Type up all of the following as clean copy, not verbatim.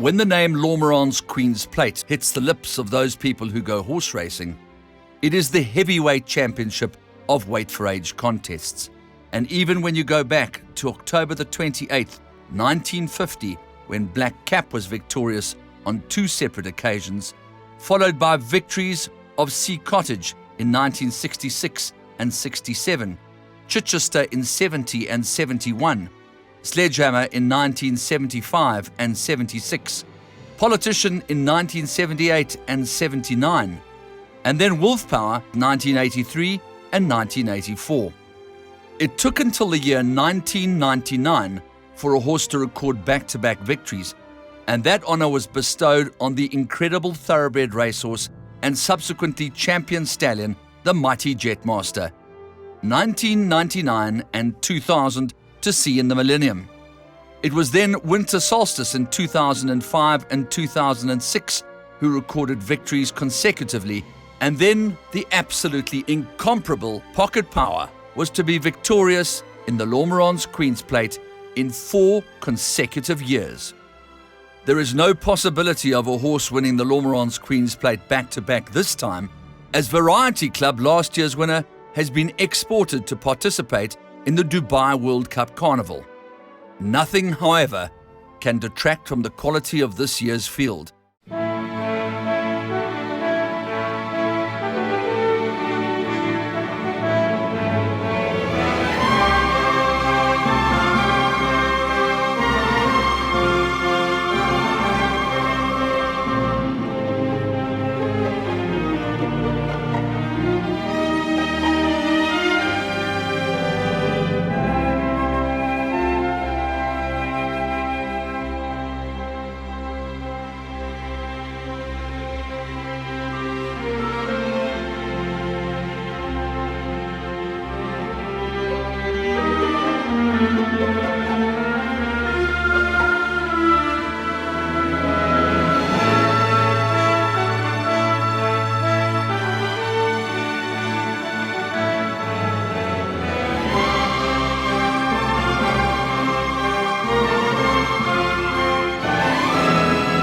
When the name Lormeron's Queen's Plate hits the lips of those people who go horse racing, it is the heavyweight championship of weight-for-age contests. And even when you go back to October the 28th, 1950, when Black Cap was victorious on 2 separate occasions, followed by victories of COTTAGE in 1966 and 67, Chichester in 70 and 71, Sledgehammer in 1975 and 76, Politician in 1978 and 79, and then Wolf Power 1983 and 1984. It took until the year 1999 for a horse to record back-to-back victories, and that honour was bestowed on the incredible thoroughbred racehorse and subsequently champion stallion, the mighty Jetmaster. 1999 and 2000 to see in the millennium. It was then Winter Solstice in 2005 and 2006 who recorded victories consecutively, and then the absolutely incomparable Pocket Power was to be victorious in the Lormeron's Queen's Plate in 4 consecutive years. There is no possibility of a horse winning the Lormeron's Queen's Plate back-to-back this time, as Variety Club, last year's winner, has been exported to participate in the Dubai World Cup Carnival. Nothing, however, can detract from the quality of this year's field.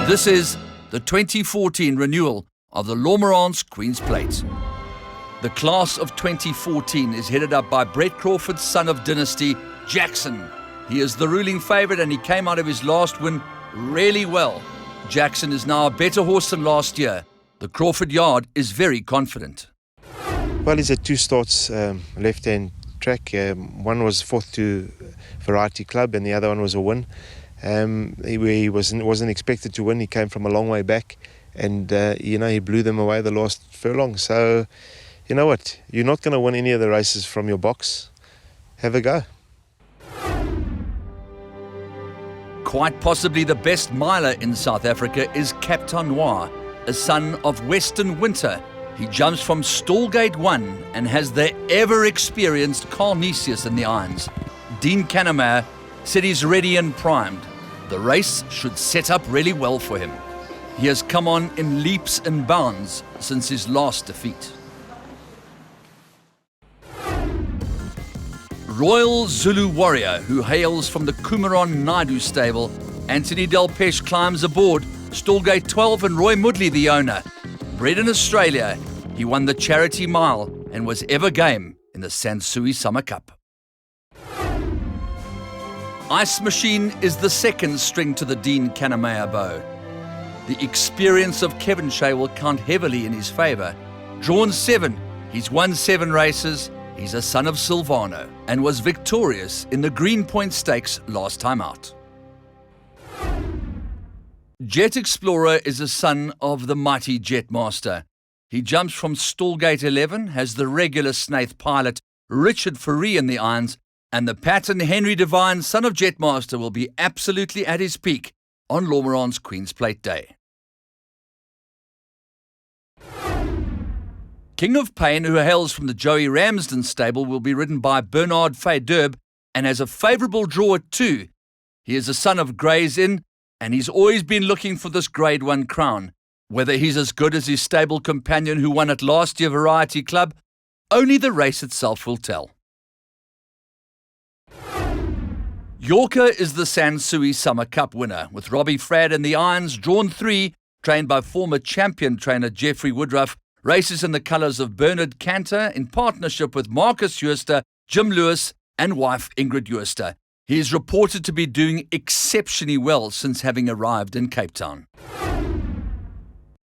This is the 2014 renewal of the Lormeron's Queen's Plate. The class of 2014 is headed up by Brett Crawford's son of dynasty, Jackson. He is the ruling favourite and he came out of his last win really well. Jackson is now a better horse than last year. The Crawford yard is very confident. Well, he's had 2 starts left-hand track. One was 4th to Variety Club and the other one was a win. He wasn't expected to win. He came from a long way back and he blew them away the last furlong. So you know what, you're not going to win any of the races from your box. Have a go. Quite possibly the best miler in South Africa is Captain Noir, a son of Western Winter. He jumps from Stallgate 1 and has the ever-experienced Carl Nisius in the irons. Dean Cannemare said he's ready and primed. The race should set up really well for him. He has come on in leaps and bounds since his last defeat. Royal Zulu Warrior, who hails from the Kumaron Naidu stable, Anthony Delpeche climbs aboard, Stallgate 12 and Roy Moodley the owner. Bred in Australia, he won the Charity Mile and was ever game in the Sansui Summer Cup. Ice Machine is the second string to the Dean Cannemare bow. The experience of Kevin Shea will count heavily in his favour. Drawn 7, he's won 7 races, he's a son of Silvano and was victorious in the Greenpoint Stakes last time out. Jet Explorer is a son of the mighty Jetmaster. He jumps from Stallgate 11, has the regular Snaith pilot Richard Fourie in the irons, and the pattern Henry Devine, son of Jetmaster, will be absolutely at his peak on Lormeron's Queen's Plate Day. King of Pain, who hails from the Joey Ramsden stable, will be ridden by Bernard Faydurb and has a favourable draw at 2. He is a son of Gray's Inn and he's always been looking for this Grade 1 crown. Whether he's as good as his stable companion who won at last year Variety Club, only the race itself will tell. Yorker is the Sansui Summer Cup winner, with Robbie Fradd and the Irons drawn 3, trained by former champion trainer Jeffrey Woodruff. Races in the colours of Bernard Cantor in partnership with Marcus Jooster, Jim Lewis and wife Ingrid Jooster. He is reported to be doing exceptionally well since having arrived in Cape Town.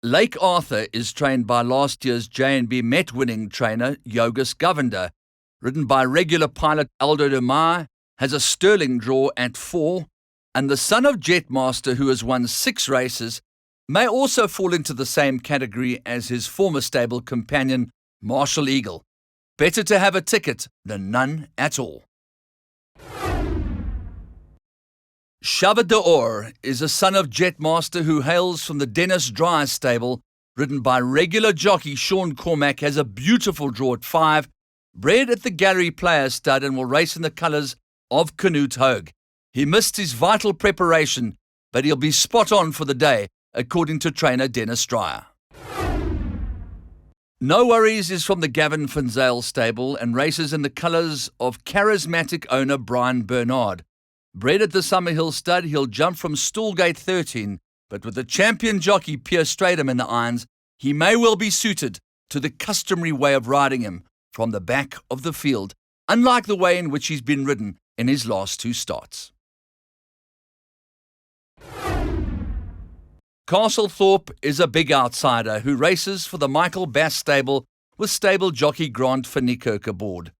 Lake Arthur is trained by last year's J&B Met winning trainer Yogus Govender. Ridden by regular pilot Aldo de Mar, has a sterling draw at 4, and the son of Jetmaster, who has won 6 races, may also fall into the same category as his former stable companion, Marshall Eagle. Better to have a ticket than none at all. Shava D'Or is a son of Jetmaster who hails from the Dennis Dry stable. Ridden by regular jockey Sean Cormack, has a beautiful draw at 5, bred at the Gallery Players Stud, and will race in the colours of Canute Hogue. He missed his vital preparation, but he'll be spot on for the day, according to trainer Dennis Dreyer. No Worries is from the Gavin Finzale stable and races in the colours of charismatic owner Brian Bernard. Bred at the Summerhill Stud, he'll jump from Stoolgate 13, but with the champion jockey Pierre Stradham in the irons, he may well be suited to the customary way of riding him from the back of the field, unlike the way in which he's been ridden in his last 2 starts. Castlethorpe is a big outsider who races for the Michael Bass stable with stable jockey Grant van Niekerk aboard.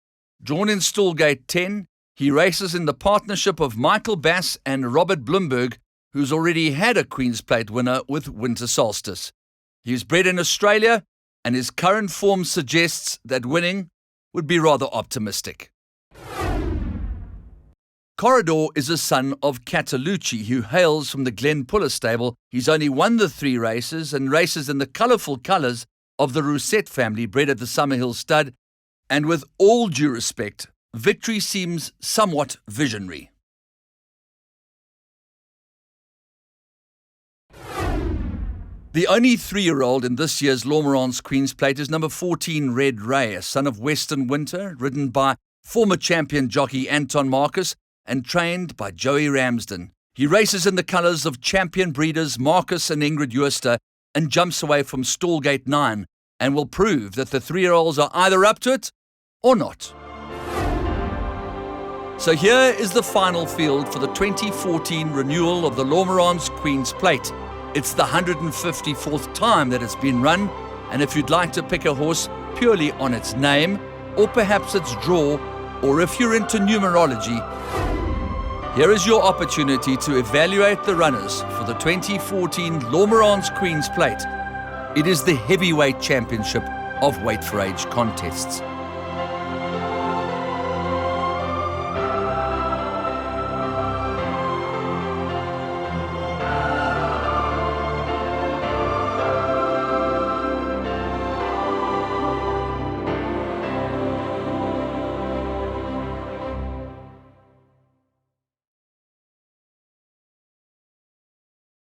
Drawn in Stoolgate 10, he races in the partnership of Michael Bass and Robert Bloomberg, who's already had a Queen's Plate winner with Winter Solstice. He's bred in Australia, and his current form suggests that winning would be rather optimistic. Corridor is a son of Catalucci, who hails from the Glen Puller stable. He's only won the 3 races and races in the colourful colours of the Rousset family, bred at the Summerhill Stud, and with all due respect, victory seems somewhat visionary. The only 3-year-old in this year's Lormeran's Queen's Plate is number 14 Red Ray, a son of Western Winter, ridden by former champion jockey Anton Marcus and trained by Joey Ramsden. He races in the colours of champion breeders Marcus and Ingrid Jooster and jumps away from Stallgate 9 and will prove that the 3-year-olds are either up to it or not. So here is the final field for the 2014 renewal of the Lormeran's Queen's Plate. It's the 154th time that it's been run, and if you'd like to pick a horse purely on its name, or perhaps its draw, or if you're into numerology, here is your opportunity to evaluate the runners for the 2014 Lormeran's Queen's Plate. It is the heavyweight championship of weight for age contests.